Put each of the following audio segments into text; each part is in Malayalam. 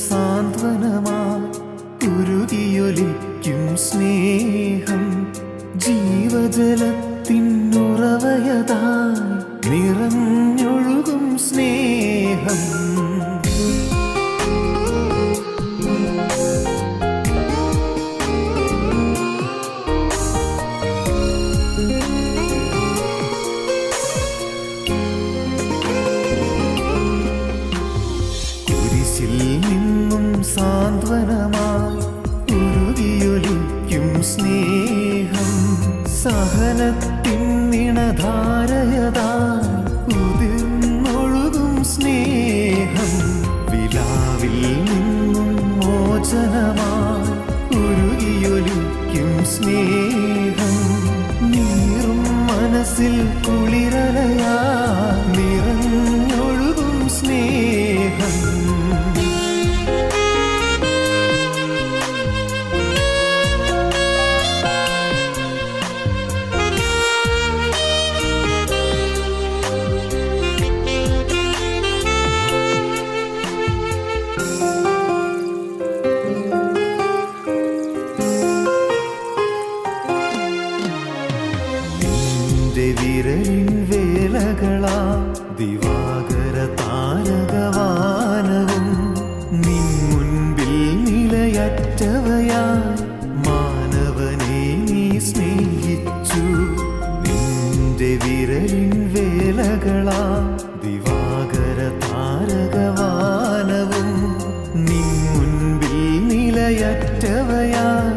സാന്ത്വനമായി ഉരുകിയൊലിക്കും സ്നേഹം ജീവജലത്തിനുറവയതായി നിറഞ്ഞൊഴുകും സ്നേഹം. സാന്ത്വനമായി ഉരുകിയൊലിക്കും സ്നേഹം സഹനത്തിൻ നിണധാരയതായി ഉതിർന്നൊഴുകും സ്നേഹം. വിലാവിൽ നിന്നും മോചനമായി ഉരുകിയൊലിക്കും സ്നേഹം നീറും മനസ്സിൽ കുളിരലയായി നിറഞ്ഞൊഴുകും സ്നേഹം. വിരലിൻ വേലകളാ ദിവാകര താരകവാനവും നിൻ മുൻപിൽ നിലയറ്റവയായി മാനവനെ നീ സ്നേഹിച്ചു. നിന്റെ വിരലിൻ വേലകളാ ദിവാകര താരകവാനവും നിൻ മുൻപിൽ നിലയറ്റവയായി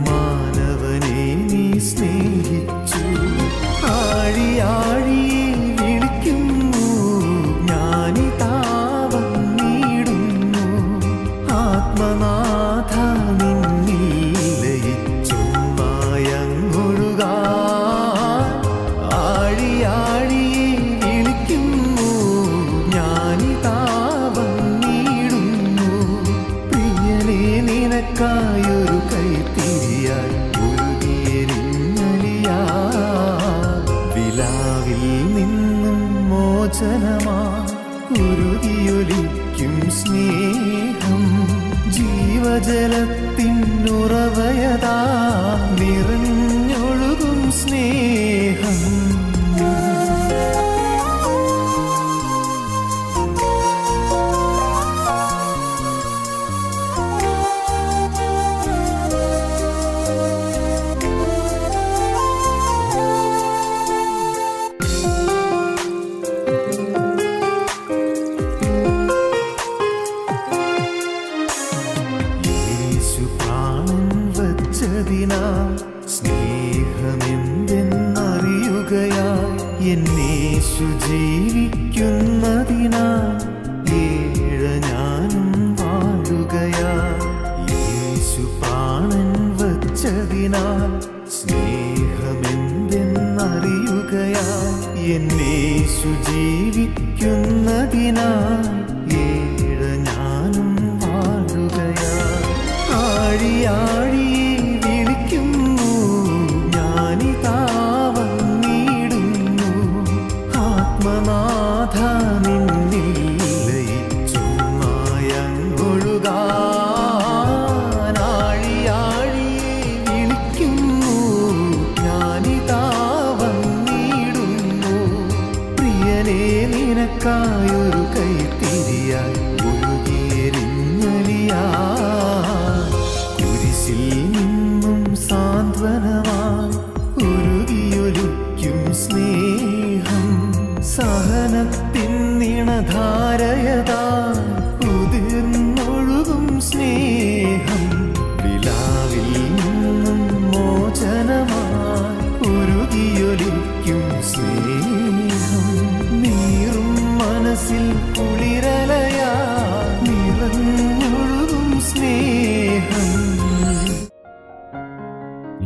മാനവനെ നീ സ്നേഹിച്ചു. ആഴിയാഴി വിളിക്കുന്നു ഞാനിതാ വന്നിടുന്നു ആത്മനാഥ നിന്നിൽ ലയിച്ചുമായങ്ങൊഴുകാൻ. ആഴിയാഴി വിളിക്കുന്നു ഞാനിതാ വന്നിടുന്നു പ്രിയനേ നിനക്കായൊരു കൈത്തിരിയായി വിലാവിൽ നിന്നും മോചനമായി ഉരുകിയൊലിക്കും സ്നേഹം ജീവജലത്തിനുറവയതാ നിറഞ്ഞൊഴുകും സ്നേഹം. സ്നേഹമെന്തെന്നറിയുകയായി എന്നേശു ജീവിക്കുന്നതിനാൽ ഏഴ ഞാനും വാഴുകയായി. യേശു പ്രാണൻ വച്ചതിനാൽ സ്നേഹമെന്തെന്നറിയുകയായി എന്നേശു ജീവിക്കുന്നതിനാൽ ഏഴ ഞാനും വാഴുകയായി. ആഴിയാഴി വിളിക്കുന്നു ഞാനിതാ വന്നിടുന്നു ആത്മനാഥ നിന്നിൽ ലയിച്ചുമായങ്ങൊഴുകാൻ. ആഴിയാഴി വിളിക്കുന്നു ഞാനിതാ വന്നിടുന്നു പ്രിയനേ നിനക്കായൊരു കൈത്തിരിയായി നിന്നും സാന്ത്വനമായി ഉരുകിയൊലിക്കും സ്നേഹം സഹനത്തിൻ നിണധാരയതായി ഉതിർന്നൊഴുകും സ്നേഹം. വിലാവിൽ നിന്നും മോചനമായി ഉരുകിയൊലിക്കും സ്നേഹം നീറും മനസ്സിൽ കുളിരലയായി നിറഞ്ഞൊഴുകും സ്നേഹം.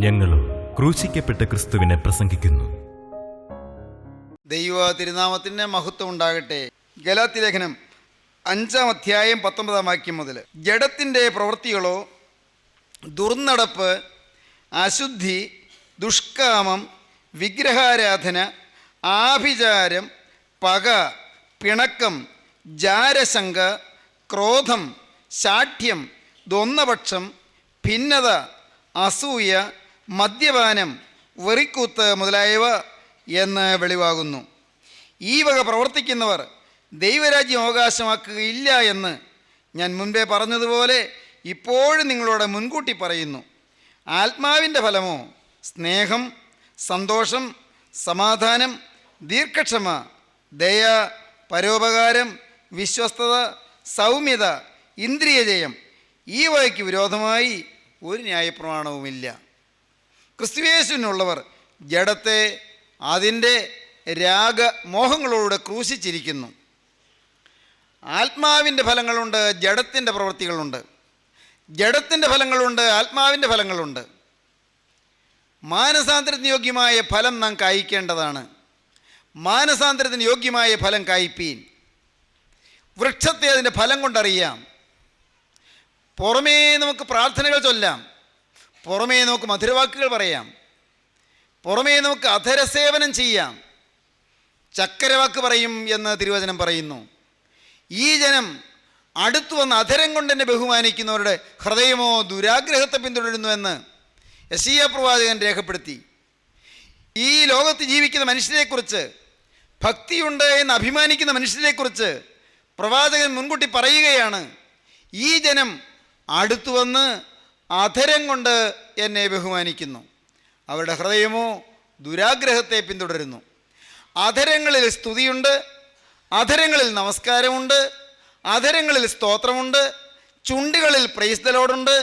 ഞങ്ങളും ക്രൂശിക്കപ്പെട്ട ക്രിസ്തുവിനെ പ്രസംഗിക്കുന്നു. ദൈവ തിരുനാമത്തിന് മഹത്വം ഉണ്ടാകട്ടെ. ഗലാത്യ ലേഖനം 5-ാം അധ്യായം 19-ാം വാക്യം മുതൽ. ജഡത്തിൻ്റെ പ്രവൃത്തികളോ ദുർനടപ്പ്, അശുദ്ധി, ദുഷ്കാമം, വിഗ്രഹാരാധന, ആഭിചാരം, പക, പിണക്കം, ജാരശങ്ക, ക്രോധം, ശാഠ്യം, ദ്വന്ദ്വപക്ഷം, ഭിന്നത, അസൂയ, മദ്യപാനം, വെറിക്കൂത്ത് മുതലായവ എന്ന് വെളിവാകുന്നു. ഈ വക പ്രവർത്തിക്കുന്നവർ ദൈവരാജ്യം അവകാശമാക്കുകയില്ല എന്ന് ഞാൻ മുൻപേ പറഞ്ഞതുപോലെ ഇപ്പോഴും നിങ്ങളോട് മുൻകൂട്ടി പറയുന്നു. ആത്മാവിൻ്റെ ഫലമോ സ്നേഹം, സന്തോഷം, സമാധാനം, ദീർഘക്ഷമ, ദയ, പരോപകാരം, വിശ്വസ്തത, സൗമ്യത, ഇന്ദ്രിയജയം. ഈ വകയ്ക്ക് വിരോധമായി ഒരു ന്യായപ്രമാണവുമില്ല. ക്രിസ്തുയേശുവിനുള്ളവർ ജഡത്തെ അതിൻ്റെ രാഗമോഹങ്ങളോട് ക്രൂശിച്ചിരിക്കുന്നു. ആത്മാവിൻ്റെ ഫലങ്ങളുണ്ട്, ജഡത്തിൻ്റെ പ്രവൃത്തികളുണ്ട്. ജഡത്തിൻ്റെ ഫലങ്ങളുണ്ട്, ആത്മാവിൻ്റെ ഫലങ്ങളുണ്ട്. മാനസാന്തരത്തിന് യോഗ്യമായ ഫലം നാം കായ്ക്കേണ്ടതാണ്. മാനസാന്തരത്തിന് യോഗ്യമായ ഫലം കായ്പീൻ. വൃക്ഷത്തെ അതിൻ്റെ ഫലം കൊണ്ടറിയാം. പുറമേ നമുക്ക് പ്രാർത്ഥനകൾ ചൊല്ലാം, പുറമേ നമുക്ക് മധുരവാക്കുകൾ പറയാം, പുറമേ നമുക്ക് അധരസേവനം ചെയ്യാം. ചക്കരവാക്ക് പറയും എന്ന് തിരുവചനം പറയുന്നു. ഈ ജനം അടുത്തു വന്ന് അധരം കൊണ്ട് എന്നെ ബഹുമാനിക്കുന്നവരുടെ ഹൃദയമോ ദുരാഗ്രഹത്തെ പിന്തുടരുന്നുവെന്ന് യെശയ്യാ പ്രവാചകൻ രേഖപ്പെടുത്തി. ഈ ലോകത്ത് ജീവിക്കുന്ന മനുഷ്യരെക്കുറിച്ച്, ഭക്തിയുണ്ട് എന്ന് അഭിമാനിക്കുന്ന മനുഷ്യരെക്കുറിച്ച് പ്രവാചകൻ മുൻകൂട്ടി പറയുകയാണ്, ഈ ജനം അടുത്തു വന്ന് അധരം കൊണ്ട് എന്നെ ബഹുമാനിക്കുന്നു, അവരുടെ ഹൃദയമോ ദുരാഗ്രഹത്തെ പിന്തുടരുന്നു. അധരങ്ങളിൽ സ്തുതിയുണ്ട്, അധരങ്ങളിൽ നമസ്കാരമുണ്ട്, അധരങ്ങളിൽ സ്തോത്രമുണ്ട്, ചുണ്ടുകളിൽ പ്രൈസ് ദി ലോർഡുണ്ട്,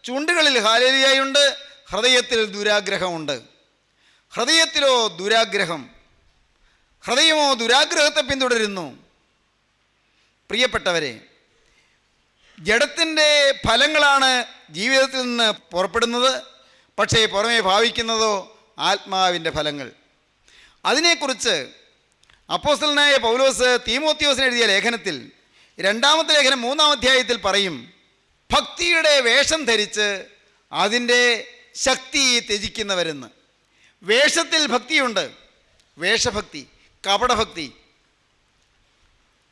ചുണ്ടുകളിൽ ഹല്ലേലൂയയുണ്ട്, ഹൃദയത്തിൽ ദുരാഗ്രഹമുണ്ട്. ഹൃദയത്തിലോ ദുരാഗ്രഹം, ഹൃദയമോ ദുരാഗ്രഹത്തെ പിന്തുടരുന്നു. പ്രിയപ്പെട്ടവരെ, ജഡത്തിൻ്റെ ഫലങ്ങളാണ് ജീവിതത്തിൽ നിന്ന് പുറപ്പെടുന്നത്. പക്ഷേ പുറമേ ഭാവിക്കുന്നതോ ആത്മാവിൻ്റെ ഫലങ്ങൾ. അതിനെക്കുറിച്ച് അപ്പോസ്തലനായ പൗലോസ് തീമോത്തിയോസിന് എഴുതിയ ലേഖനത്തിൽ 2-ാമത്തെ ലേഖനം 3-ാം അധ്യായത്തിൽ പറയും, ഭക്തിയുടെ വേഷം ധരിച്ച് അതിൻ്റെ ശക്തി ത്യജിക്കുന്നവരെന്ന്. വേഷത്തിൽ ഭക്തിയുണ്ട്, വേഷഭക്തി, കപടഭക്തി.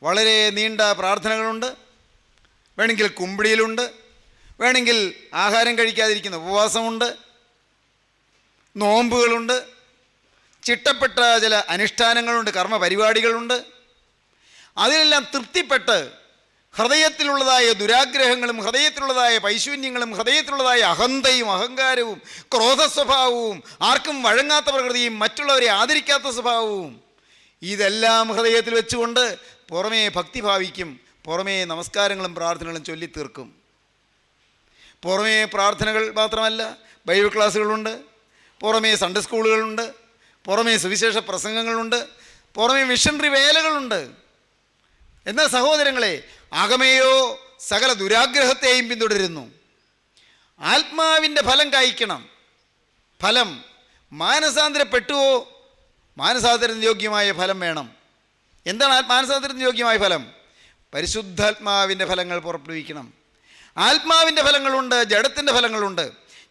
വളരെ നീണ്ട പ്രാർത്ഥനകളുണ്ട്, വേണമെങ്കിൽ കുമ്പിടിയിലുണ്ട്, വേണമെങ്കിൽ ആഹാരം കഴിക്കാതിരിക്കുന്ന ഉപവാസമുണ്ട്, നോമ്പുകളുണ്ട്, ചിട്ടപ്പെട്ട ചില അനുഷ്ഠാനങ്ങളുണ്ട്, കർമ്മപരിപാടികളുണ്ട്. അതിലെല്ലാം തൃപ്തിപ്പെട്ട് ഹൃദയത്തിലുള്ളതായ ദുരാഗ്രഹങ്ങളും ഹൃദയത്തിലുള്ളതായ പൈശൂന്യങ്ങളും ഹൃദയത്തിലുള്ളതായ അഹന്തയും അഹങ്കാരവും ക്രോധസ്വഭാവവും ആർക്കും വഴങ്ങാത്ത പ്രകൃതിയും മറ്റുള്ളവരെ ആദരിക്കാത്ത സ്വഭാവവും ഇതെല്ലാം ഹൃദയത്തിൽ വെച്ചുകൊണ്ട് പുറമേ ഭക്തി ഭാവിക്കും, പുറമേ നമസ്കാരങ്ങളും പ്രാർത്ഥനകളും ചൊല്ലിത്തീർക്കും. പുറമേ പ്രാർത്ഥനകൾ മാത്രമല്ല, ബൈബിൾ ക്ലാസ്സുകളുണ്ട്, പുറമേ സൺഡേ സ്കൂളുകളുണ്ട്, പുറമേ സുവിശേഷ പ്രസംഗങ്ങളുണ്ട്, പുറമേ മിഷണറി വേലകളുണ്ട്. എന്നാൽ സഹോദരങ്ങളെ, അകമേയോ സകല ദുരാഗ്രഹത്തെയും പിന്തുടരുന്നു. ആത്മാവിൻ്റെ ഫലം കായ്ക്കണം. ഫലം മാനസാന്തരപ്പെട്ടുവോ, മാനസാന്തരത്തിന് യോഗ്യമായ ഫലം വേണം. എന്താണ് മാനസാന്തരത്തിന് യോഗ്യമായ ഫലം? പരിശുദ്ധാത്മാവിൻ്റെ ഫലങ്ങൾ പുറപ്പെടുവിക്കണം. ആത്മാവിൻ്റെ ഫലങ്ങളുണ്ട്, ജഡത്തിൻ്റെ ഫലങ്ങളുണ്ട്.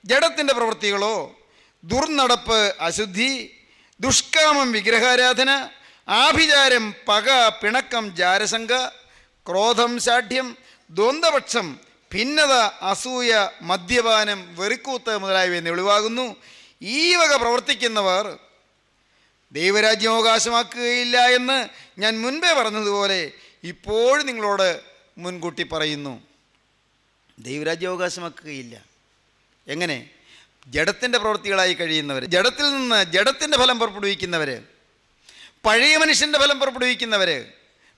ജഡത്തിൻ്റെ പ്രവൃത്തികളോ ദുർനടപ്പ്, അശുദ്ധി, ദുഷ്കാമം, വിഗ്രഹാരാധന, ആഭിചാരം, പക, പിണക്കം, ജാരശങ്ക, ക്രോധം, ശാഠ്യം, ദ്വന്ദ്വപക്ഷം, ഭിന്നത, അസൂയ, മദ്യപാനം, വെറിക്കൂത്ത് മുതലായവ എന്ന് വെളിവാകുന്നു. ഈ വക പ്രവർത്തിക്കുന്നവർ ദൈവരാജ്യം അവകാശമാക്കുകയില്ല എന്ന് ഞാൻ മുൻപേ പറഞ്ഞതുപോലെ ഇപ്പോഴും നിങ്ങളോട് മുൻകൂട്ടി പറയുന്നു. ദൈവരാജ്യം അവകാശമാക്കുകയില്ല. എങ്ങനെ? ജഡത്തിൻ്റെ പ്രവൃത്തികളായി കഴിയുന്നവർ, ജഡത്തിൽ നിന്ന് ജഡത്തിൻ്റെ ഫലം പുറപ്പെടുവിക്കുന്നവർ, പഴയ മനുഷ്യൻ്റെ ഫലം പുറപ്പെടുവിക്കുന്നവർ,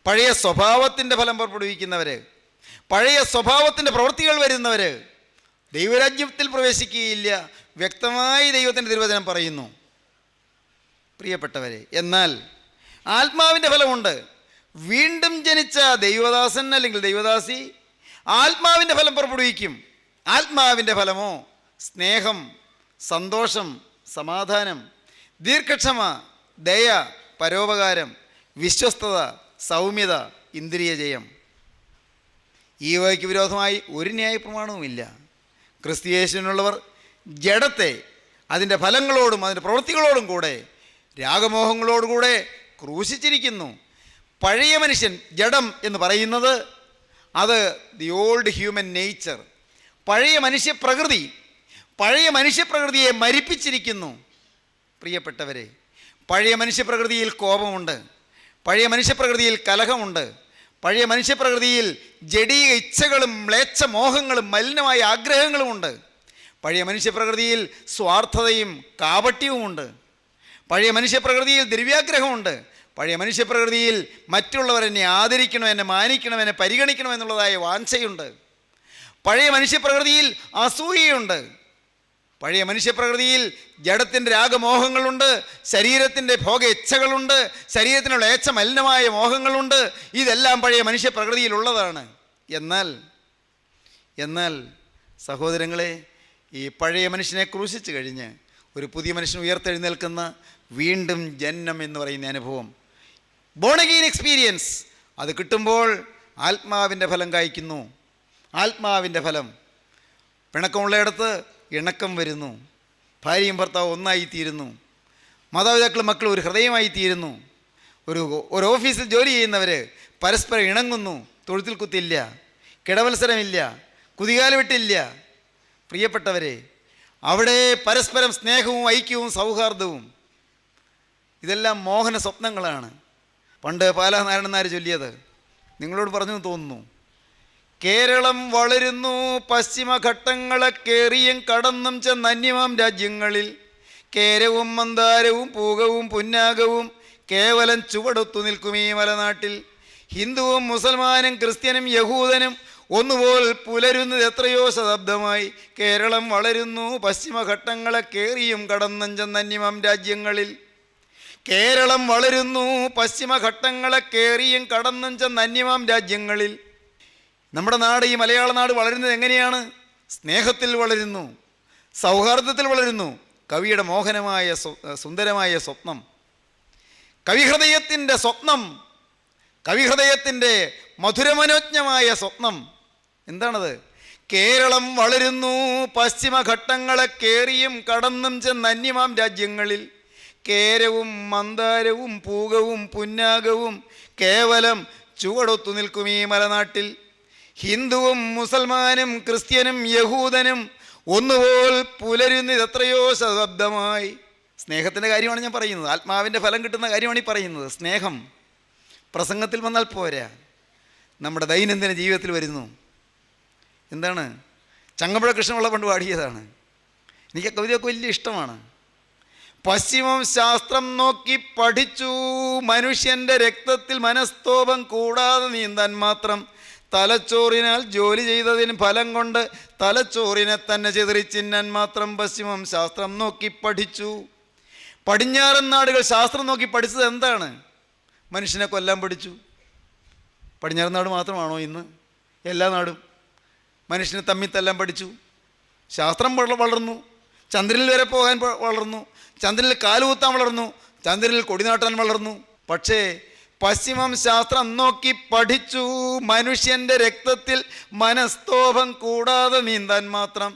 പഴയ സ്വഭാവത്തിൻ്റെ ഫലം പുറപ്പെടുവിക്കുന്നവർ, പഴയ സ്വഭാവത്തിൻ്റെ പ്രവൃത്തികൾ വരുന്നവർ ദൈവരാജ്യത്തിൽ പ്രവേശിക്കുകയില്ല. വ്യക്തമായി ദൈവത്തിൻ്റെ തിരുവചനം പറയുന്നു. പ്രിയപ്പെട്ടവരെ, എന്നാൽ ആത്മാവിൻ്റെ ഫലമുണ്ട്. വീണ്ടും ജനിച്ച ദൈവദാസൻ അല്ലെങ്കിൽ ദൈവദാസി ആത്മാവിൻ്റെ ഫലം പുറപ്പെടുവിക്കും. ആത്മാവിൻ്റെ ഫലമോ സ്നേഹം, സന്തോഷം, സമാധാനം, ദീർഘക്ഷമ, ദയ, പരോപകാരം, വിശ്വസ്തത, സൗമ്യത, ഇന്ദ്രിയജയം. ഈ വകയ്ക്ക് വിരോധമായി ഒരു ന്യായപ്രമാണവുമില്ല. ക്രിസ്തുയേശുവിനുള്ളവർ ജഡത്തെ അതിൻ്റെ ഫലങ്ങളോടും അതിൻ്റെ പ്രവൃത്തികളോടും കൂടെ രാഗമോഹങ്ങളോടുകൂടെ ക്രൂശിച്ചിരിക്കുന്നു. പഴയ മനുഷ്യൻ, ജഡം എന്ന് പറയുന്നത് അത് ദി ഓൾഡ് ഹ്യൂമൻ നേച്ചർ, പഴയ മനുഷ്യപ്രകൃതിയെ മരിപ്പിച്ചിരിക്കുന്നു. പ്രിയപ്പെട്ടവരെ, പഴയ മനുഷ്യപ്രകൃതിയിൽ കോപമുണ്ട്, പഴയ മനുഷ്യപ്രകൃതിയിൽ കലഹമുണ്ട്, പഴയ മനുഷ്യപ്രകൃതിയിൽ ജഡീയ ഇച്ഛകളും മ്ലേച്ഛ മോഹങ്ങളും മലിനമായ ആഗ്രഹങ്ങളുമുണ്ട്. പഴയ മനുഷ്യപ്രകൃതിയിൽ സ്വാർത്ഥതയും കാപട്യവുമുണ്ട്. പഴയ മനുഷ്യപ്രകൃതിയിൽ ദ്രവ്യാഗ്രഹമുണ്ട്. പഴയ മനുഷ്യപ്രകൃതിയിൽ മറ്റുള്ളവർ എന്നെ ആദരിക്കണം, എന്നെ മാനിക്കണം, എന്നെ പരിഗണിക്കണം എന്നുള്ളതായ വാഞ്ചയുണ്ട്. പഴയ മനുഷ്യപ്രകൃതിയിൽ അസൂയയുണ്ട്. പഴയ മനുഷ്യപ്രകൃതിയിൽ ജഡത്തിൻ്റെ രാഗമോഹങ്ങളുണ്ട്, ശരീരത്തിൻ്റെ ഭോഗ ഇച്ഛകളുണ്ട്, ശരീരത്തിനുള്ള മലിനമായ മോഹങ്ങളുണ്ട്. ഇതെല്ലാം പഴയ മനുഷ്യപ്രകൃതിയിലുള്ളതാണ്. എന്നാൽ സഹോദരങ്ങളെ, ഈ പഴയ മനുഷ്യനെ ക്രൂശിച്ച് കഴിഞ്ഞ് ഒരു പുതിയ മനുഷ്യൻ ഉയർത്തെഴുന്നേൽക്കുന്ന വീണ്ടും ജന്മം എന്ന് പറയുന്ന അനുഭവം, ബോൺ അഗെയിൻ എക്സ്പീരിയൻസ്, അത് കിട്ടുമ്പോൾ ആത്മാവിൻ്റെ ഫലം കായ്ക്കുന്നു. ആത്മാവിൻ്റെ ഫലം, പിണക്കമുള്ളയിടത്ത് ഇണക്കം വരുന്നു, ഭാര്യയും ഭർത്താവ് ഒന്നായിത്തീരുന്നു, മാതാപിതാക്കളും മക്കളും ഒരു ഹൃദയമായിത്തീരുന്നു, ഒരു ഓഫീസിൽ ജോലി ചെയ്യുന്നവർ പരസ്പരം ഇണങ്ങുന്നു, തൊഴുത്തിൽ കുത്തില്ല, കിടവത്സരമില്ല, കുതികാലുവിട്ടില്ല. പ്രിയപ്പെട്ടവരെ, അവിടെ പരസ്പരം സ്നേഹവും ഐക്യവും സൗഹാർദ്ദവും, ഇതെല്ലാം മോഹന സ്വപ്നങ്ങളാണ്. പണ്ട് പാലാ നാരായണൻ നായർ ചൊല്ലിയത് നിങ്ങളോട് പറഞ്ഞു തോന്നുന്നു. കേരളം വളരുന്നു പശ്ചിമഘട്ടങ്ങളെ കേറിയും കടന്നും ചെന്നന്യമാം രാജ്യങ്ങളിൽ, കേരവും മന്ദാരവും പൂകവും പുന്നാകവും കേവലം ചുവടൊത്തു നിൽക്കും ഈ മലനാട്ടിൽ. ഹിന്ദുവും മുസൽമാനും ക്രിസ്ത്യനും യഹൂദനും ഒന്നുപോൽ പുലരുന്നത് എത്രയോ ശതാബ്ദമായി. കേരളം വളരുന്നു പശ്ചിമഘട്ടങ്ങളെ കേറിയും കടന്നും ചെന്നന്യമാം രാജ്യങ്ങളിൽ. കേരളം വളരുന്നു പശ്ചിമഘട്ടങ്ങളെ കേറിയും കടന്നും ചെന്നന്യമാം രാജ്യങ്ങളിൽ. നമ്മുടെ നാട്, ഈ മലയാള നാട് വളരുന്നത് എങ്ങനെയാണ്? സ്നേഹത്തിൽ വളരുന്നു, സൗഹാർദ്ദത്തിൽ വളരുന്നു. കവിയുടെ മോഹനമായ സുന്ദരമായ സ്വപ്നം, കവിഹൃദയത്തിൻ്റെ സ്വപ്നം, കവിഹൃദയത്തിൻ്റെ മധുരമനോജ്ഞമായ സ്വപ്നം എന്താണത്? കേരളം വളരുന്നു പശ്ചിമഘട്ടങ്ങളെ കേറിയും കടന്നും ചെന്നന്യമാം രാജ്യങ്ങളിൽ. കേരവും മന്ദാരവും പൂകവും പുന്നാകവും കേവലം ചുവടൊത്തു നിൽക്കും ഈ മലനാട്ടിൽ. ഹിന്ദുവും മുസൽമാനും ക്രിസ്ത്യനും യഹൂദനും ഒന്നുപോൽ പുലരുന്നത് എത്രയോ ശതാബ്ദമായി. സ്നേഹത്തിൻ്റെ കാര്യമാണ് ഞാൻ പറയുന്നത്. ആത്മാവിൻ്റെ ഫലം കിട്ടുന്ന കാര്യമാണ് ഈ പറയുന്നത്. സ്നേഹം പ്രസംഗത്തിൽ വന്നാൽ പോരാ, നമ്മുടെ ദൈനംദിന ജീവിതത്തിൽ വരുന്നു. എന്താണ്? ചങ്ങമ്പുഴ കൃഷ്ണപിള്ള പണ്ട് പാടിയതാണ്. എനിക്ക് കവിതയൊക്കെ വലിയ ഇഷ്ടമാണ്. പശ്ചിമം ശാസ്ത്രം നോക്കി പഠിച്ചു, മനുഷ്യൻ്റെ രക്തത്തിൽ മനസ്തോപം കൂടാതെ നീന്താൻ മാത്രം. തലച്ചോറിനാൽ ജോലി ചെയ്തതിന് ഫലം കൊണ്ട് തലച്ചോറിനെ തന്നെ ചിതറിച്ചിന്നാൻ മാത്രം. പശ്ചിമം ശാസ്ത്രം നോക്കി പഠിച്ചു. പടിഞ്ഞാറൻ നാടുകൾ ശാസ്ത്രം നോക്കി പഠിച്ചത് എന്താണ്? മനുഷ്യനെ കൊല്ലാൻ പഠിച്ചു. പടിഞ്ഞാറൻ നാട് മാത്രമാണോ ഇന്ന്? എല്ലാ നാടും മനുഷ്യനെ തമ്മിൽ തല്ലാൻ പഠിച്ചു. ശാസ്ത്രം വളർന്നു, ചന്ദ്രനിൽ വരെ പോകാൻ വളർന്നു, ചന്ദ്രനിൽ കാലുകുത്താൻ വളർന്നു, ചന്ദ്രനിൽ കൊടിനാട്ടാൻ വളർന്നു. പക്ഷേ പശ്ചിമം ശാസ്ത്രം നോക്കി പഠിച്ചു, മനുഷ്യൻ്റെ രക്തത്തിൽ മനസ്തോഭം കൂടാതെ നീന്താൻ മാത്രം.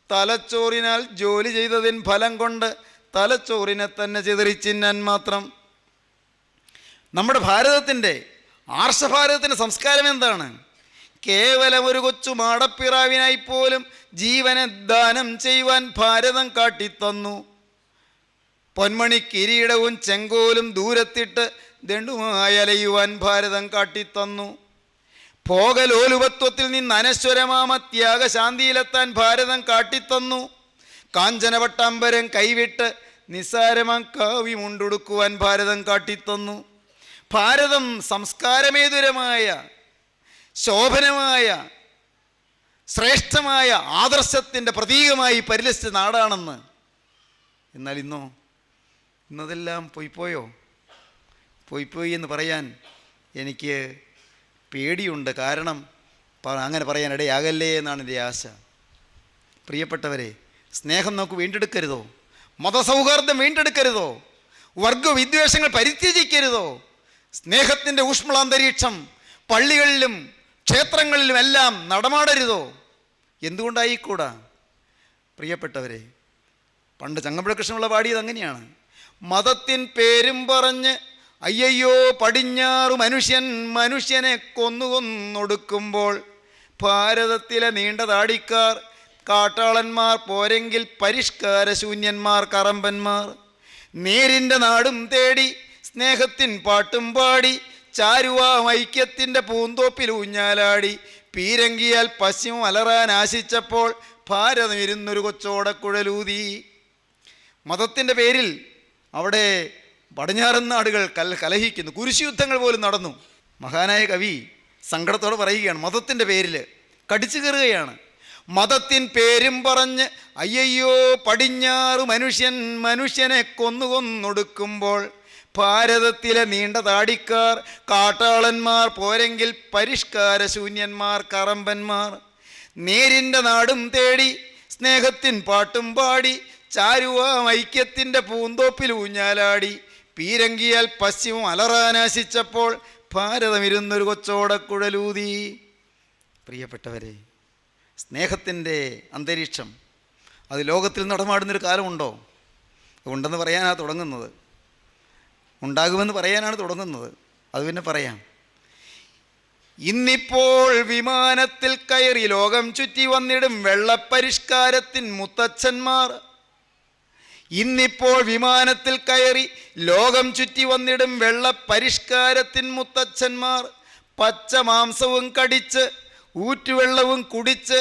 തലച്ചോറിനാൽ ജോലി ചെയ്തതിന് ഫലം കൊണ്ട് തലച്ചോറിനെ തന്നെ ചിതറിച്ചിന്നാൻ മാത്രം. നമ്മുടെ ഭാരതത്തിൻ്റെ, ആർഷഭാരതത്തിൻ്റെ സംസ്കാരം എന്താണ്? കേവലം ഒരു കൊച്ചു മാടപ്പിറാവിനായി പോലും ജീവനെ ദാനം ചെയ്യുവാൻ ഭാരതം കാട്ടിത്തന്നു. പൊന്മണി കിരീടവും ചെങ്കോലും ദൂരത്തിട്ട് ദണ്ഡുമായി അലയുവാൻ ഭാരതം കാട്ടിത്തന്നു. ഭോഗലോലുപത്വത്തിൽ നിന്ന് അനശ്വരമാമ ത്യാഗശാന്തിയിലെത്താൻ ഭാരതം കാട്ടിത്തന്നു. കാഞ്ചനപട്ടാമ്പരം കൈവിട്ട് നിസ്സാരമാം കാവ്യമുണ്ടുടുക്കുവാൻ ഭാരതം കാട്ടിത്തന്നു. ഭാരതം സംസ്കാരമേതുരമായ, ശോഭനമായ, ശ്രേഷ്ഠമായ ആദർശത്തിൻ്റെ പ്രതീകമായി പരിലസിച്ച നാടാണെന്ന്. എന്നാൽ ഇന്നതെല്ലാം പോയിപ്പോയി എന്ന് പറയാൻ എനിക്ക് പേടിയുണ്ട്. കാരണം അങ്ങനെ പറയാൻ ഇടയാകല്ലേ എന്നാണ് എൻ്റെ ആശ. പ്രിയപ്പെട്ടവരെ, സ്നേഹം നമുക്ക് വീണ്ടെടുക്കരുതോ? മതസൗഹാർദ്ദം വീണ്ടെടുക്കരുതോ? വർഗവിദ്വേഷങ്ങൾ പരിത്യജിക്കരുതോ? സ്നേഹത്തിൻ്റെ ഊഷ്മളാന്തരീക്ഷം പള്ളികളിലും ക്ഷേത്രങ്ങളിലും എല്ലാം നടമാടരുതോ? എന്തുകൊണ്ടായിക്കൂടാ? പ്രിയപ്പെട്ടവരെ, പണ്ട് ചങ്ങമ്പുഴ കൃഷ്ണപിള്ള പാടിയത് അങ്ങനെയാണ്. മതത്തിൻ പേരും പറഞ്ഞ് അയ്യയ്യോ പടിഞ്ഞാറു മനുഷ്യൻ മനുഷ്യനെ കൊന്നൊടുക്കുമ്പോൾ ഭാരതത്തിലെ നീണ്ട താടിക്കാർ കാട്ടാളന്മാർ പോരെങ്കിൽ പരിഷ്കാരശൂന്യന്മാർ കറമ്പന്മാർ നേരിൻ്റെ നാടും തേടി സ്നേഹത്തിൻ പാട്ടും പാടി ചാരുവാം ഐക്യത്തിൻ്റെ പൂന്തോപ്പിൽ ഊഞ്ഞാലാടി പീരങ്കിയാൽ പശ്ചിമം അലറാൻ ആശിച്ചപ്പോൾ ഭാരതം ഇരുന്നൊരു കൊച്ചോടക്കുഴലൂതി. മതത്തിൻ്റെ പേരിൽ അവിടെ പടിഞ്ഞാറൻ നാടുകൾ കലഹിക്കുന്നു. കുരിശുയുദ്ധങ്ങൾ പോലും നടന്നു. മഹാനായ കവി സങ്കടത്തോടെ പറയുകയാണ്, മതത്തിൻ്റെ പേരിൽ കടിച്ചു കയറുകയാണ്. മതത്തിൻ പേരും പറഞ്ഞ് അയ്യയ്യോ പടിഞ്ഞാറു മനുഷ്യൻ മനുഷ്യനെ കൊന്നൊടുക്കുമ്പോൾ ഭാരതത്തിലെ നീണ്ട താടിക്കാർ കാട്ടാളന്മാർ പോരെങ്കിൽ പരിഷ്കാരശൂന്യന്മാർ കറമ്പന്മാർ നേരിൻ്റെ നാടും തേടി സ്നേഹത്തിൻ പാട്ടും പാടി ചാരുവാം ഐക്യത്തിൻ്റെ പൂന്തോപ്പിൽ ഊഞ്ഞാലാടി പീരങ്കിയാൽ പശ്ചിമം അലറാനാശിച്ചപ്പോൾ ഭാരതം ഇരുന്നൊരു കൊച്ചോടക്കുഴലൂതി. പ്രിയപ്പെട്ടവരെ, സ്നേഹത്തിൻ്റെ അന്തരീക്ഷം അത് ലോകത്തിൽ നടമാടുന്നൊരു കാലമുണ്ടോ? ഉണ്ടെന്ന് പറയാനാണ് തുടങ്ങുന്നത്, ഉണ്ടാകുമെന്ന് പറയാനാണ് തുടങ്ങുന്നത്. അത് പിന്നെ പറയാം. ഇന്നിപ്പോൾ വിമാനത്തിൽ കയറി ലോകം ചുറ്റി വന്നിടും വെള്ളപ്പരിഷ്കാരത്തിൻ മുത്തച്ഛന്മാർ. ഇന്നിപ്പോൾ വിമാനത്തിൽ കയറി ലോകം ചുറ്റി വന്നിടും വെള്ളപ്പരിഷ്കാരത്തിൻ മുത്തച്ഛന്മാർ. പച്ച മാംസവും കടിച്ച് ഊറ്റുവെള്ളവും കുടിച്ച്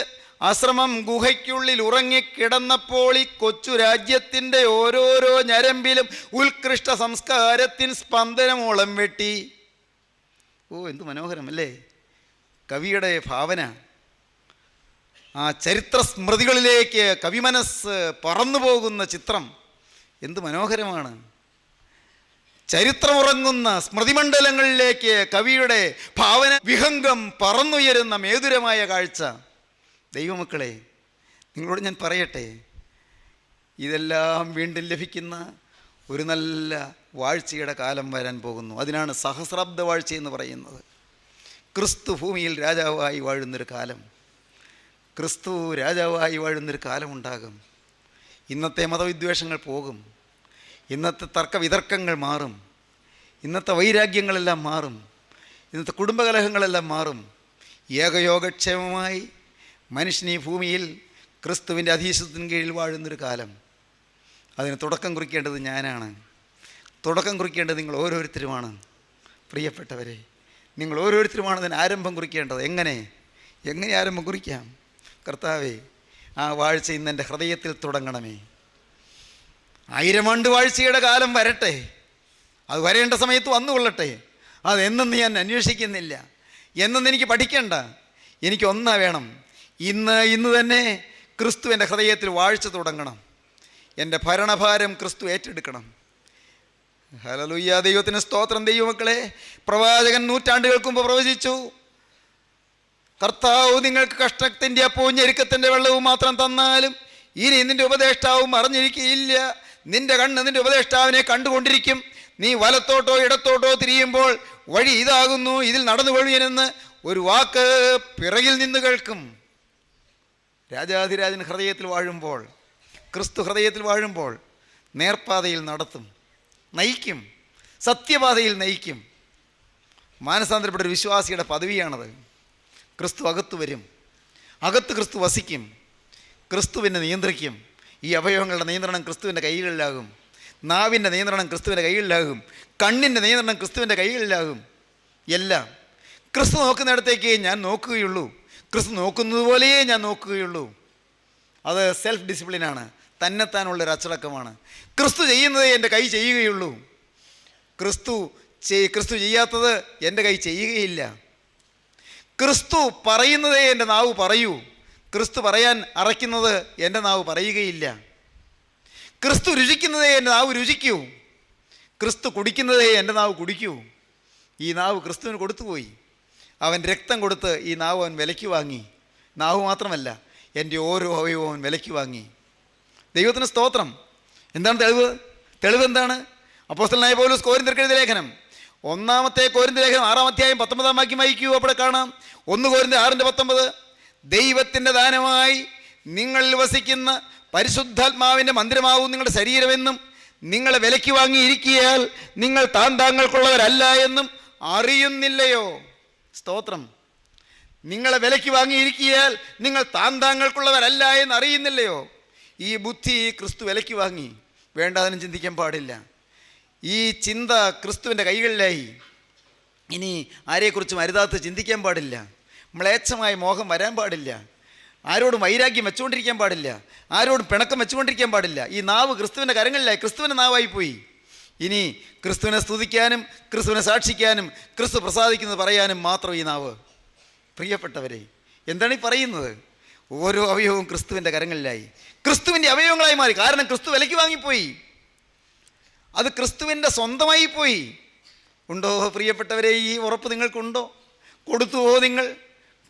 ആശ്രമം ഗുഹയ്ക്കുള്ളിൽ ഉറങ്ങിക്കിടന്നപ്പോൾ ഈ കൊച്ചു രാജ്യത്തിൻ്റെ ഓരോരോ ഞരമ്പിലും ഉത്കൃഷ്ട സംസ്കാരത്തിൻ സ്പന്ദനമോളം വെട്ടി. ഓ, എന്ത് മനോഹരം അല്ലേ കവിയുടെ ഭാവന! ആ ചരിത്ര സ്മൃതികളിലേക്ക് കവിമനസ് പറന്നു പോകുന്ന ചിത്രം എന്ത് മനോഹരമാണ്. ചരിത്രമുറങ്ങുന്ന സ്മൃതിമണ്ഡലങ്ങളിലേക്ക് കവിയുടെ ഭാവന വിഹംഗം പറന്നുയരുന്ന മേതുരമായ കാഴ്ച. ദൈവമക്കളെ, നിങ്ങളോട് ഞാൻ പറയട്ടെ, ഇതെല്ലാം വീണ്ടും ലഭിക്കുന്ന ഒരു നല്ല വാഴ്ചയുടെ കാലം വരാൻ പോകുന്നു. അതിനാണ് സഹസ്രാബ്ദ വാഴ്ച എന്ന് പറയുന്നത്. ക്രിസ്തു ഭൂമിയിൽ രാജാവായി വാഴുന്നൊരു കാലം, ക്രിസ്തു രാജാവായി വാഴുന്നൊരു കാലമുണ്ടാകും. ഇന്നത്തെ മതവിദ്വേഷങ്ങൾ പോകും, ഇന്നത്തെ തർക്കവിതർക്കങ്ങൾ മാറും, ഇന്നത്തെ വൈരാഗ്യങ്ങളെല്ലാം മാറും, ഇന്നത്തെ കുടുംബകലഹങ്ങളെല്ലാം മാറും. ഏകയോഗക്ഷേമമായി മനുഷ്യൻ ഈ ഭൂമിയിൽ ക്രിസ്തുവിൻ്റെ അധീശത്വത്തിന് കീഴിൽ വാഴുന്നൊരു കാലം. അതിന് തുടക്കം കുറിക്കേണ്ടത് ഞാനാണ്, തുടക്കം കുറിക്കേണ്ടത് നിങ്ങൾ ഓരോരുത്തരുമാണ്. പ്രിയപ്പെട്ടവരെ, നിങ്ങൾ ഓരോരുത്തരുമാണ് അതിന് ആരംഭം കുറിക്കേണ്ടത്. എങ്ങനെ ആരംഭം കുറിക്കാം? കർത്താവേ, ആ വാഴ്ച ഇന്ന് എൻ്റെ ഹൃദയത്തിൽ തുടങ്ങണമേ. 1000 ആണ്ട് വാഴ്ചയുടെ കാലം വരട്ടെ, അത് വരേണ്ട സമയത്ത് വന്നുകൊള്ളട്ടെ. അതെന്നെന്ന് ഞാൻ അന്വേഷിക്കുന്നില്ല, എന്നെന്ന് എനിക്ക് പഠിക്കേണ്ട. എനിക്കൊന്നാ വേണം, ഇന്ന് തന്നെ ക്രിസ്തു എൻ്റെ ഹൃദയത്തിൽ വാഴ്ച തുടങ്ങണം. എൻ്റെ ഭരണഭാരം ക്രിസ്തു ഏറ്റെടുക്കണം. ഹല്ലേലൂയ, ദൈവത്തിന് സ്തോത്രം. ദൈവമക്കളെ, പ്രവാചകൻ നൂറ്റാണ്ടുകൾക്ക് മുമ്പ് പ്രവചിച്ചു, കർത്താവ് നിങ്ങൾക്ക് കഷ്ടത്തിൻ്റെ അപ്പവും ഞെരുക്കത്തിൻ്റെ വെള്ളവും മാത്രം തന്നാലും ഇനി നിൻ്റെ ഉപദേഷ്ടാവും അറിഞ്ഞിരിക്കുകയില്ല. നിൻ്റെ കണ്ണ് നിൻ്റെ ഉപദേഷ്ടാവിനെ കണ്ടുകൊണ്ടിരിക്കും. നീ വലത്തോട്ടോ ഇടത്തോട്ടോ തിരിയുമ്പോൾ വഴി ഇതാകുന്നു, ഇതിൽ നടന്നു കൊള്ളുവിനെന്ന് ഒരു വാക്ക് പിറകിൽ നിന്ന് കേൾക്കും. രാജാധിരാജൻ ഹൃദയത്തിൽ വാഴുമ്പോൾ, ക്രിസ്തു ഹൃദയത്തിൽ വാഴുമ്പോൾ നേർപ്പാതയിൽ നടത്തും, നയിക്കും, സത്യപാതയിൽ നയിക്കും. മാനസാന്തരപ്പെട്ട ഒരു വിശ്വാസിയുടെ പദവിയാണത്. ക്രിസ്തു അകത്ത് വരും, അകത്ത് ക്രിസ്തു വസിക്കും, ക്രിസ്തുവിനെ നിയന്ത്രിക്കും. ഈ അവയവങ്ങളുടെ നിയന്ത്രണം ക്രിസ്തുവിൻ്റെ കൈകളിലാകും, നാവിൻ്റെ നിയന്ത്രണം ക്രിസ്തുവിൻ്റെ കൈകളിലാകും, കണ്ണിൻ്റെ നിയന്ത്രണം ക്രിസ്തുവിൻ്റെ കൈകളിലാകും. എല്ലാം ക്രിസ്തു നോക്കുന്നിടത്തേക്ക് ഞാൻ നോക്കുകയുള്ളൂ, ക്രിസ്തു നോക്കുന്നത് പോലെയേ ഞാൻ നോക്കുകയുള്ളൂ. അത് സെൽഫ് ഡിസിപ്ലിനാണ്, തന്നെത്താനുള്ളൊരു അച്ചടക്കമാണ്. ക്രിസ്തു ചെയ്യുന്നതേ എൻ്റെ കൈ ചെയ്യുകയുള്ളൂ, ക്രിസ്തു ചെയ്യാത്തത് എൻ്റെ കൈ ചെയ്യുകയില്ല. ക്രിസ്തു പറയുന്നതേ എൻ്റെ നാവ് പറയൂ, ക്രിസ്തു പറയാൻ അറയ്ക്കുന്നത് എൻ്റെ നാവ് പറയുകയില്ല. ക്രിസ്തു രുചിക്കുന്നതേ എൻ്റെ നാവ് രുചിക്കൂ, ക്രിസ്തു കുടിക്കുന്നതേ എൻ്റെ നാവ് കുടിക്കൂ. ഈ നാവ് ക്രിസ്തുവിന് കൊടുത്തുപോയി, അവൻ രക്തം കൊടുത്ത് ഈ നാവ് അവൻ വിലയ്ക്ക് വാങ്ങി. നാവ് മാത്രമല്ല, എൻ്റെ ഓരോ അവയവവും അവൻ വിലയ്ക്ക് വാങ്ങി. ദൈവത്തിന് സ്തോത്രം. എന്താണ് തെളിവ് എന്താണ്? അപ്പോസ്തലനായ പൗലോസ് കൊരിന്ത്യർക്കെഴുതിയ ലേഖനം, 1 കൊരിന്ത്യർ ലേഖനം 6-ാം അധ്യായം 19-ാം വാക്യം വായിക്കൂ. അവിടെ കാണാം, 1 കൊരിന്ത്യർ 6:19, ദൈവത്തിൻ്റെ ദാനമായി നിങ്ങളിൽ വസിക്കുന്ന പരിശുദ്ധാത്മാവിൻ്റെ മന്ദിരമാവും നിങ്ങളുടെ ശരീരമെന്നും നിങ്ങളെ വിലയ്ക്ക് വാങ്ങിയിരിക്കിയാൽ നിങ്ങൾ താങ്കൾക്കുള്ളവരല്ല എന്നും അറിയുന്നില്ലയോ? സ്തോത്രം. നിങ്ങളെ വിലയ്ക്ക് വാങ്ങിയിരിക്കിയാൽ നിങ്ങൾ താങ്കൾക്കുള്ളവരല്ല എന്ന് അറിയുന്നില്ലയോ? ഈ ബുദ്ധി ക്രിസ്തു വിലയ്ക്ക് വാങ്ങി. വേണ്ടാതിനും ചിന്തിക്കാൻ പാടില്ല. ഈ ചിന്ത ക്രിസ്തുവിൻ്റെ കൈകളിലായി. ഇനി ആരെക്കുറിച്ചും അരുതാത്ത് ചിന്തിക്കാൻ പാടില്ല. മ്ലേച്ഛമായ മോഹം വരാൻ പാടില്ല. ആരോടും വൈരാഗ്യം വെച്ചുകൊണ്ടിരിക്കാൻ പാടില്ല. ആരോടും പിണക്കം വെച്ചുകൊണ്ടിരിക്കാൻ പാടില്ല. ഈ നാവ് ക്രിസ്തുവിൻ്റെ കരങ്ങളിലായി, ക്രിസ്തുവിൻ്റെ നാവായിപ്പോയി. ഇനി ക്രിസ്തുവിനെ സ്തുതിക്കാനും ക്രിസ്തുവിനെ സാക്ഷിക്കാനും ക്രിസ്തു പ്രസാദിക്കുന്നത് പറയാനും മാത്രം ഈ നാവ്. പ്രിയപ്പെട്ടവരെ, എന്താണ് ഈ പറയുന്നത്? ഓരോ അവയവവും ക്രിസ്തുവിൻ്റെ കരങ്ങളിലായി, ക്രിസ്തുവിൻ്റെ അവയവങ്ങളായി മാറി. കാരണം ക്രിസ്തു വിലയ്ക്ക് വാങ്ങിപ്പോയി. അത് ക്രിസ്തുവിൻ്റെ സ്വന്തമായി പോയി. ഉണ്ടോ പ്രിയപ്പെട്ടവരെ? ഈ ഉറപ്പ് നിങ്ങൾക്കുണ്ടോ? കൊടുത്തുവോ നിങ്ങൾ?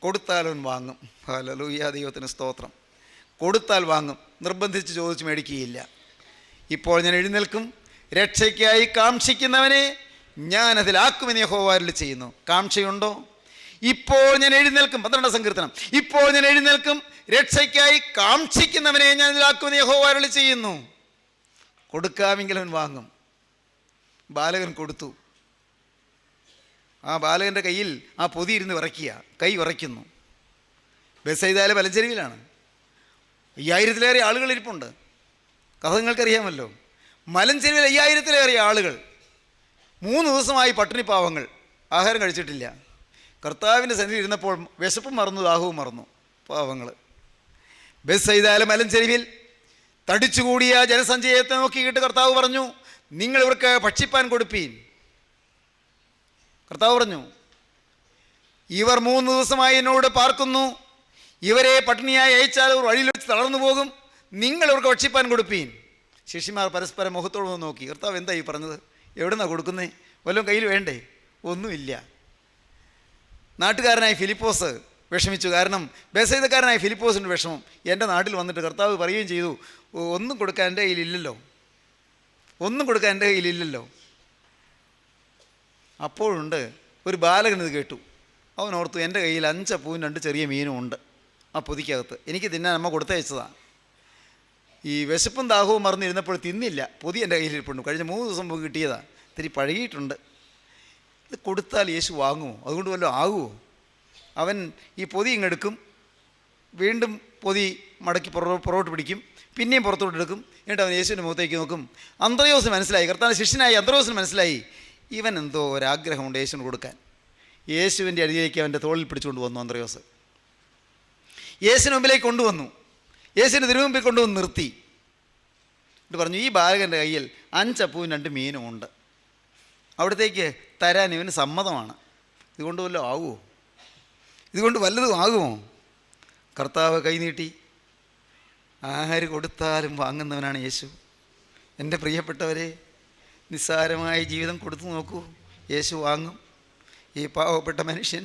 കൊടുത്താലും വാങ്ങും. ഹല്ലേലൂയ, ദൈവത്തിന് സ്തോത്രം. കൊടുത്താൽ വാങ്ങും, നിർബന്ധിച്ച് ചോദിച്ച് മേടിക്കുകയില്ല. ഇപ്പോൾ ഞാൻ എഴുന്നേൽക്കും, രക്ഷയ്ക്കായി കാക്ഷിക്കുന്നവനെ ഞാനതിലാക്കുമെന്ന് യഹോവ അരുളി ചെയ്യുന്നു. കാക്ഷിയുണ്ടോ? ഇപ്പോൾ ഞാൻ എഴുന്നേൽക്കും. 12 സങ്കീർത്തനം. ഇപ്പോൾ ഞാൻ എഴുന്നേൽക്കും, രക്ഷയ്ക്കായി കാക്ഷിക്കുന്നവനെ ഞാൻ ഇതിലാക്കുമെന്ന് യഹോവ അരുളി ചെയ്യുന്നു. കൊടുക്കാമെങ്കിൽ അവൻ വാങ്ങും. ബാലകൻ കൊടുത്തു. ആ ബാലകൻ്റെ കയ്യിൽ ആ പൊതി ഇരുന്ന് വിറയ്ക്കുക, കൈ വിറയ്ക്കുന്നു. ബെത്സയിദയിലെ മലഞ്ചെരുവിലാണ്. 5000-ലേറെ ആളുകൾ ഇരിപ്പുണ്ട്. കഥ നിങ്ങൾക്കറിയാമല്ലോ. മലഞ്ചെരുവിൽ 5000-ലേറെ ആളുകൾ. 3 ദിവസമായി പട്ടിണി പാവങ്ങൾ, ആഹാരം കഴിച്ചിട്ടില്ല. കർത്താവിൻ്റെ സന്നിധി ഇരുന്നപ്പോൾ വിശപ്പും മറന്നു, ദാഹവും മറന്നു പാവങ്ങൾ. ബെത്സയിദയിലെ മലഞ്ചെരുവിൽ തടിച്ചുകൂടിയ ജനസഞ്ചയത്തെ നോക്കിയിട്ട് കർത്താവ് പറഞ്ഞു, നിങ്ങൾ ഇവർക്ക് ഭക്ഷിപ്പാൻ കൊടുപ്പീൻ. കർത്താവ് പറഞ്ഞു, ഇവർ 3 ദിവസമായി എന്നോട് പാർക്കുന്നു, ഇവരെ പട്ടിണിയായി അയച്ചാൽ അവർ വഴിയിൽ വെച്ച് തളർന്നു പോകും, നിങ്ങൾ ഇവർക്ക് ഭക്ഷിപ്പാൻ കൊടുപ്പീൻ. ശിഷ്യന്മാർ പരസ്പരം മുഖത്തോട് നോക്കി, കർത്താവ് എന്താ ഈ പറഞ്ഞത്? എവിടുന്നാണ് കൊടുക്കുന്നേ? വല്ലതും കയ്യിൽ വേണ്ടേ? ഒന്നുമില്ല. നാട്ടുകാരനായ ഫിലിപ്പോസ് വിഷമിച്ചു. കാരണം ബെത്സയിദക്കാരനായ ഫിലിപ്പോസിൻ്റെ വിഷമം. എൻ്റെ നാട്ടിൽ വന്നിട്ട് കർത്താവ് പറയുകയും ചെയ്തു, ഒന്നും കൊടുക്കാൻ എൻ്റെ കയ്യിലില്ലല്ലോ, ഒന്നും കൊടുക്കാൻ എൻ്റെ കയ്യിലില്ലല്ലോ. അപ്പോഴുണ്ട് ഒരു ബാലകൻ ഇത് കേട്ടു. അവൻ ഓർത്തു, എൻ്റെ കയ്യിൽ 5 അപ്പവും 2 ചെറിയ മീനും ഉണ്ട് ആ പൊതിക്കകത്ത്. എനിക്ക് തിന്നാൻ അമ്മ കൊടുത്തയച്ചതാണ്. ഈ വിശപ്പും ദാഹവും മറന്നിരുന്നപ്പോൾ തിന്നില്ല. പൊതി എൻ്റെ കയ്യിലിരിപ്പുണ്ട്. കഴിഞ്ഞ 3 ദിവസം മുമ്പ് കിട്ടിയതാണ്. ഇത്തിരി പഴകിയിട്ടുണ്ട്. ഇത് കൊടുത്താൽ യേശു വാങ്ങുമോ? അതുകൊണ്ട് വല്ലതും ആകുമോ? അവൻ ഈ പൊതി ഇങ്ങെടുക്കും, വീണ്ടും പൊതി മടക്കി പുറകോട്ട് പിടിക്കും, പിന്നെയും പുറത്തോട്ട് എടുക്കും. എന്നിട്ട് അവൻ യേശുവിൻ്റെ മുഖത്തേക്ക് നോക്കും. അന്ത്രയോസിന് മനസ്സിലായി, കർത്താവിൻ്റെ ശിഷ്യനായി അന്ത്രയോസിന് മനസ്സിലായി, ഇവൻ എന്തോ ഒരാഗ്രഹമുണ്ട് യേശുവിന് കൊടുക്കാൻ. യേശുവിൻ്റെ അരികിലേക്ക് അവൻ്റെ തോളിൽ പിടിച്ചുകൊണ്ട് വന്നു അന്ത്രയോസ്. യേശുവിന് മുമ്പിലേക്ക് കൊണ്ടുവന്നു. യേശുവിൻ്റെ തിരുമുമ്പിൽ കൊണ്ടുവന്ന് നിർത്തി. എന്നിട്ട് പറഞ്ഞു, ഈ ബാലകൻ്റെ കയ്യിൽ 5 അപ്പവും 2 മീനും ഉണ്ട്. അവിടത്തേക്ക് തരാൻ ഇവന് സമ്മതമാണ്. ഇതുകൊണ്ട് വല്ലതും ആകുമോ? ഇതുകൊണ്ട് വല്ലതും ആകുമോ? കർത്താവ് കൈനീട്ടി. ആര് കൊടുത്താലും വാങ്ങുന്നവനാണ് യേശു. എൻ്റെ പ്രിയപ്പെട്ടവരെ, നിസ്സാരമായ ജീവിതം കൊടുത്തു നോക്കൂ, യേശു വാങ്ങും. ഈ പാവപ്പെട്ട മനുഷ്യൻ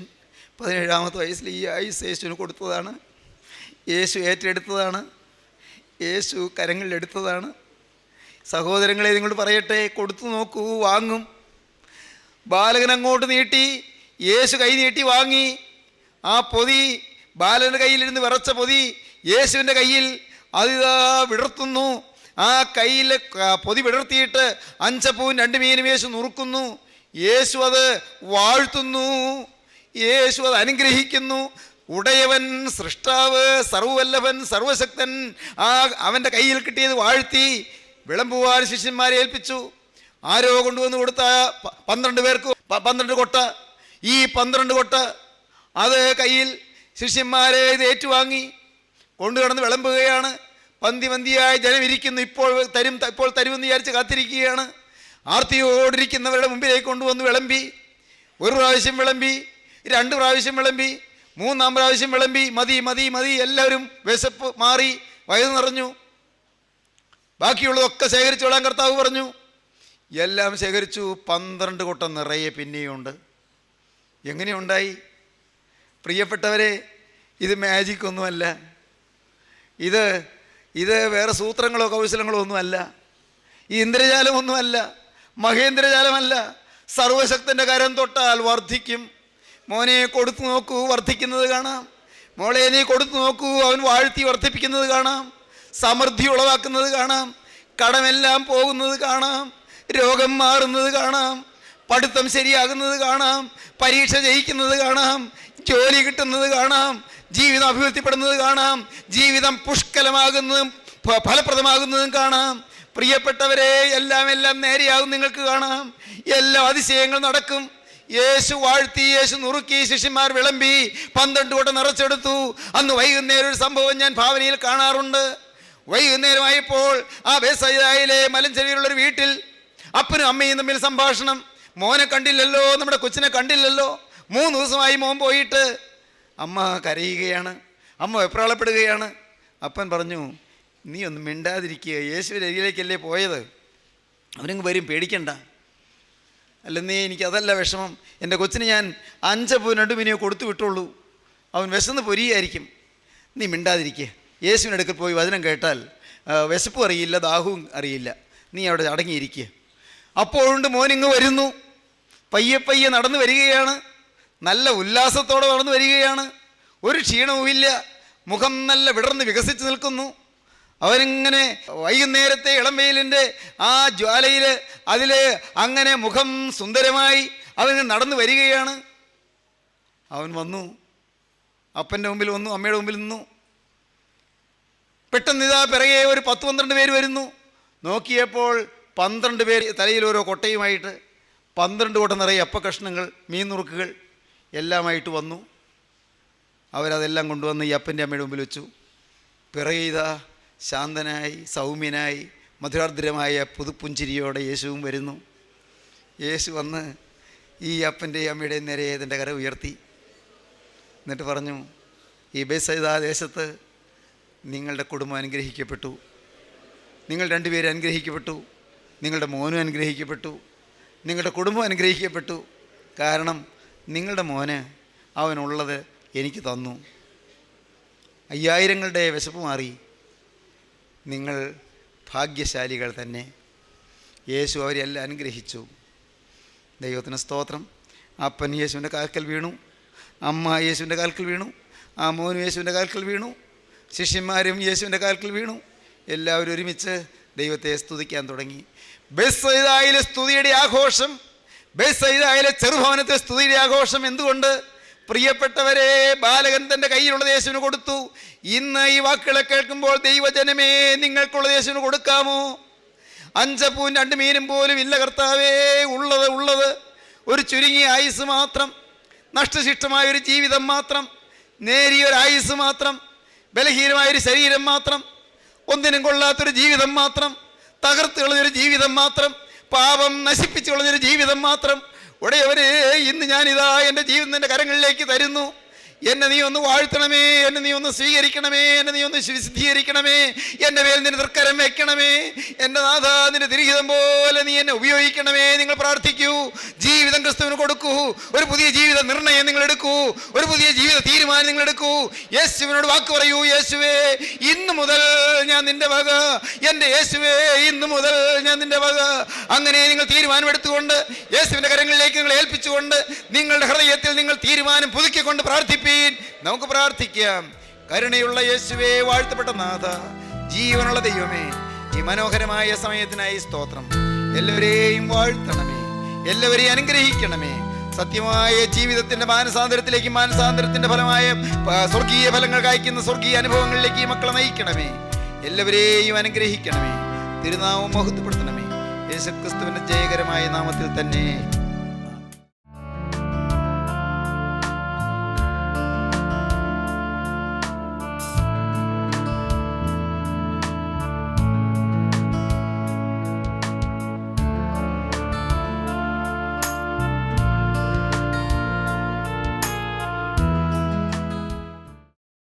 17-ാമത്തെ വയസ്സിൽ ഈ ആയുസ് യേശുവിന് കൊടുത്തതാണ്. യേശു ഏറ്റെടുത്തതാണ്. യേശു കരങ്ങളിലെടുത്തതാണ്. സഹോദരങ്ങളെ, നിങ്ങളോട് പറയട്ടെ, കൊടുത്തു നോക്കൂ, വാങ്ങും. ബാലകൻ അങ്ങോട്ട് നീട്ടി, യേശു കൈ നീട്ടി വാങ്ങി. ആ പൊതി, ബാലൻ്റെ കയ്യിലിരുന്ന് വിറച്ച പൊതി യേശുവിൻ്റെ കയ്യിൽ അതിതാ വിടർത്തുന്നു. ആ കയ്യിൽ പൊതി വിടർത്തിയിട്ട് 5 അപ്പവും 2 മീനും യേശു നുറുക്കുന്നു. യേശു അത് വാഴ്ത്തുന്നു. യേശു അത് അനുഗ്രഹിക്കുന്നു. ഉടയവൻ, സൃഷ്ടാവ്, സർവ്വവല്ലഭൻ, സർവശക്തൻ അവൻ്റെ കയ്യിൽ കിട്ടിയത് വാഴ്ത്തി വിളമ്പുവാൻ ശിഷ്യന്മാരെ ഏൽപ്പിച്ചു. ആരോ കൊണ്ടുവന്ന് കൊടുത്ത 12 പേർക്ക് 12 കൊട്ട. ഈ 12 കൊട്ട അത് കയ്യിൽ ശിഷ്യന്മാരെ ഇത് ഏറ്റുവാങ്ങി കൊണ്ടുകിടന്ന് വിളമ്പുകയാണ്. പന്തിയായി ജനം ഇരിക്കുന്നു. ഇപ്പോൾ തരുമെന്ന് വിചാരിച്ച് കാത്തിരിക്കുകയാണ്. ആർത്തിയോടിരിക്കുന്നവരുടെ മുമ്പിലേക്ക് കൊണ്ടുവന്ന് വിളമ്പി. 1 പ്രാവശ്യം വിളമ്പി, 2 പ്രാവശ്യം വിളമ്പി, 3-ാം പ്രാവശ്യം വിളമ്പി. മതി. എല്ലാവരും വിശപ്പ് മാറി, വയറ് നിറഞ്ഞു. ബാക്കിയുള്ളതൊക്കെ ശേഖരിച്ചോളാൻ കർത്താവ് പറഞ്ഞു. എല്ലാം ശേഖരിച്ചു. 12 കൊട്ട നിറയെ പിന്നെയുണ്ട്. എങ്ങനെയുണ്ടായി? പ്രിയപ്പെട്ടവരെ, ഇത് മാജിക് ഒന്നുമല്ല. ഇത് വേറെ സൂത്രങ്ങളോ കൗശലങ്ങളോ ഒന്നുമല്ല. ഈ ഇന്ദ്രജാലമൊന്നുമല്ല, മഹേന്ദ്രജാലമല്ല. സർവശക്തൻ്റെ കരം തൊട്ടാൽ വർദ്ധിക്കും. മോനെ, കൊടുത്തു നോക്കൂ, വർദ്ധിക്കുന്നത് കാണാം. മോളെ, നീ കൊടുത്തു നോക്കൂ, അവൻ വാഴ്ത്തി വർദ്ധിപ്പിക്കുന്നത് കാണാം. സമൃദ്ധി ഉളവാക്കുന്നത് കാണാം. കടമെല്ലാം പോകുന്നത് കാണാം, രോഗം മാറുന്നത് കാണാം, പഠിത്തം ശരിയാകുന്നത് കാണാം, പരീക്ഷ ജയിക്കുന്നത് കാണാം, ജോലി കിട്ടുന്നത് കാണാം, ജീവിതം അഭിവൃദ്ധിപ്പെടുന്നത് കാണാം, ജീവിതം പുഷ്കലമാകുന്നതും ഫലപ്രദമാകുന്നതും കാണാം. പ്രിയപ്പെട്ടവരെ, എല്ലാം നേരെയാകും നിങ്ങൾക്ക് കാണാം. എല്ലാ അതിശയങ്ങൾ നടക്കും. യേശു വാഴ്ത്തി, യേശു നുറുക്കി, ശിഷ്യന്മാർ വിളമ്പി 12 കൊട്ട നിറച്ചെടുത്തു. അന്ന് വൈകുന്നേരം ഒരു സംഭവം ഞാൻ ഭാവനയിൽ കാണാറുണ്ട്. വൈകുന്നേരമായപ്പോൾ ആ ബേസയിലെ മലഞ്ചെരിയിലുള്ളൊരു വീട്ടിൽ അപ്പനും അമ്മയും തമ്മിൽ സംഭാഷണം. മോനെ കണ്ടില്ലല്ലോ, നമ്മുടെ കൊച്ചിനെ കണ്ടില്ലല്ലോ, 3 ദിവസമായി മോൻ പോയിട്ട്. അമ്മ കരയുകയാണ്, അമ്മ വെപ്രാളപ്പെടുകയാണ്. അപ്പൻ പറഞ്ഞു, നീ ഒന്നും മിണ്ടാതിരിക്കുക, യേശുവിൻ്റെ അരികിലേക്കല്ലേ പോയത്, അവനങ്ങ് വരും, പേടിക്കണ്ട. അല്ലെന്നേ എനിക്കതല്ല വിഷമം, എൻ്റെ കൊച്ചിന് ഞാൻ 5 പൂ 2 മീനിയോ കൊടുത്തു വിട്ടുള്ളൂ, അവൻ വിശന്ന് പൊരിയായിരിക്കും. നീ മിണ്ടാതിരിക്കുക, യേശുവിൻ്റെ അടുക്കൽ പോയി വചനം കേട്ടാൽ വിശപ്പും അറിയില്ല, ദാഹവും അറിയില്ല, നീ അവിടെ അടങ്ങിയിരിക്കുക. അപ്പോഴുണ്ട് മോനിങ്ങ് വരുന്നു, പയ്യെ നടന്നു വരികയാണ്, നല്ല ഉല്ലാസത്തോടെ നടന്നു വരികയാണ്, ഒരു ക്ഷീണവുമില്ല, മുഖം നല്ല വിടർന്ന് വികസിച്ച് നിൽക്കുന്നു. അവനിങ്ങനെ വൈകുന്നേരത്തെ ഇളംവെയിലിൻ്റെ ആ ജ്വാലയിൽ അതിൽ അങ്ങനെ മുഖം സുന്ദരമായി അവൻ നടന്നു വരികയാണ്. അവൻ വന്നു, അപ്പൻ്റെ മുമ്പിൽ വന്നു, അമ്മയുടെ മുമ്പിൽ നിന്നു. പെട്ടെന്ന് ഇതാ പിറകെ ഒരു 10-12 പേര് വരുന്നു. നോക്കിയപ്പോൾ 12 പേര് തലയിൽ ഓരോ കൊട്ടയുമായിട്ട് 12 കൊട്ട നിറയെ അപ്പക്കഷ്ണങ്ങൾ, മീൻ നുറുക്കുകൾ എല്ലാമായിട്ട് വന്നു. അവരതെല്ലാം കൊണ്ടുവന്ന് ഈ അപ്പൻ്റെ അമ്മയുടെ മുമ്പിൽ വെച്ചു. പിറകെ ഇതാ ശാന്തനായി, സൗമ്യനായി, മധുരാർദ്രമായ പുതുപ്പുഞ്ചിരിയോടെ യേശുവും വരുന്നു. യേശു വന്ന് ഈ അപ്പൻ്റെയും അമ്മയുടെയും നേരെ ഇതിൻ്റെ കര ഉയർത്തി. എന്നിട്ട് പറഞ്ഞു, ഈ ബേസയിദ ദേശത്ത് നിങ്ങളുടെ കുടുംബം അനുഗ്രഹിക്കപ്പെട്ടു, നിങ്ങൾ 2 പേരും അനുഗ്രഹിക്കപ്പെട്ടു, നിങ്ങളുടെ മോനും അനുഗ്രഹിക്കപ്പെട്ടു, നിങ്ങളുടെ കുടുംബം അനുഗ്രഹിക്കപ്പെട്ടു. കാരണം നിങ്ങളുടെ മോന് അവനുള്ളത് എനിക്ക് തന്നു. 5000ങ്ങളുടെ വിശപ്പ് മാറി. നിങ്ങൾ ഭാഗ്യശാലികൾ തന്നെ. യേശു അവരെല്ലാം അനുഗ്രഹിച്ചു. ദൈവത്തിന് സ്തോത്രം. അപ്പൻ യേശുവിൻ്റെ കാൽക്കൽ വീണു, അമ്മ യേശുവിൻ്റെ കാൽക്കൽ വീണു, ആ മോനും യേശുവിൻ്റെ കാൽക്കൽ വീണു, ശിഷ്യന്മാരും യേശുവിൻ്റെ കാൽക്കൽ വീണു. എല്ലാവരും ഒരുമിച്ച് ദൈവത്തെ സ്തുതിക്കാൻ തുടങ്ങി. ബേത്സയിദയിലെ സ്തുതിയുടെ ആഘോഷം, ബേത്സയിദയിലെ ചെറുഭവനത്തെ സ്തുതിയുടെ ആഘോഷം. എന്തുകൊണ്ട്? പ്രിയപ്പെട്ടവരെ, ബാലകൻ തൻ്റെ കയ്യിലുള്ള യേശുവിന് കൊടുത്തു. ഇന്ന് ഈ വാക്കുകളെ കേൾക്കുമ്പോൾ ദൈവജനമേ, നിങ്ങൾക്കുള്ള യേശുവിന് കൊടുക്കാമോ? 5 പൂവും 2 മീനും പോലും ഇല്ല കർത്താവേ. ഉള്ളത് ഒരു ചുരുങ്ങിയ ആയുസ് മാത്രം, നഷ്ടശിഷ്ടമായൊരു ജീവിതം മാത്രം, നേരിയൊരു ആയുസ് മാത്രം, ബലഹീനമായൊരു ശരീരം മാത്രം, ഒന്നിനും കൊള്ളാത്തൊരു ജീവിതം മാത്രം, തകർത്ത് കളഞ്ഞൊരു ജീവിതം മാത്രം, പാപം നശിപ്പിച്ചു കളഞ്ഞൊരു ജീവിതം മാത്രം. ഉടയവരെ, ഇന്ന് ഞാനിതാ എൻ്റെ ജീവിതം നിൻ്റെ കരങ്ങളിലേക്ക് തരുന്നു. എന്നെ നീ ഒന്ന് വാഴ്ത്തണമേ, എന്നെ നീ ഒന്ന് സ്വീകരിക്കണമേ, എന്നെ നീ ഒന്ന് വിശുദ്ധീകരിക്കണമേ, എൻ്റെ മേൽ നിന്റെ തൃക്കരം വെക്കണമേ. എൻ്റെ നാഥ, നിന്റെ തിരിഹിതം പോലെ നീ എന്നെ ഉപയോഗിക്കണമേ. നിങ്ങൾ പ്രാർത്ഥിക്കൂ, ജീവിതം ക്രിസ്തുവിന് കൊടുക്കൂ, ഒരു പുതിയ ജീവിത നിർണയം നിങ്ങൾ എടുക്കൂ, ഒരു പുതിയ ജീവിത തീരുമാനം നിങ്ങൾ എടുക്കൂ. യേശുവിനോട് വാക്ക് പറയൂ, യേശുവേ ഇന്ന് മുതൽ ഞാൻ നിന്റെ വക, എൻ്റെ യേശുവേ ഇന്ന് മുതൽ ഞാൻ നിന്റെ വക. അങ്ങനെ നിങ്ങൾ തീരുമാനമെടുത്തുകൊണ്ട് യേശുവിൻ്റെ കരങ്ങളിലേക്ക് നിങ്ങൾ ഏൽപ്പിച്ചുകൊണ്ട് നിങ്ങളുടെ ഹൃദയത്തിൽ നിങ്ങൾ തീരുമാനം പുതുക്കിക്കൊണ്ട് പ്രാർത്ഥിപ്പീൻ. നമുക്ക് പ്രാർത്ഥിക്കാം. കരുണയുള്ള യേശുവേ, വാഴ്ത്തപ്പെട്ട നാഥ, ജീവനുള്ള ദൈവമേ, ഈ മനോഹരമായ സമയത്തിനായി സ്തോത്രം. എല്ലാവരെയും വാഴ്ത്തണമേ, എല്ലാവരെയും അനുഗ്രഹിക്കണമേ. സത്യമായ ജീവിതത്തിന്റെ മാനസാന്തരത്തിലേക്ക്, മാനസാന്തരത്തിന്റെ ഫലമായ സ്വർഗീയ ഫലങ്ങൾ കായ്ക്കുന്ന സ്വർഗീയ അനുഭവങ്ങളിലേക്ക് ഈ മക്കളെ നയിക്കണമേ. എല്ലാവരെയും അനുഗ്രഹിക്കണമേ. തിരുനാമം മഹത്വപ്പെടുത്തണമേ. യേശുക്രിസ്തുവിന്റെ ജയകരമായ നാമത്തിൽ തന്നെ.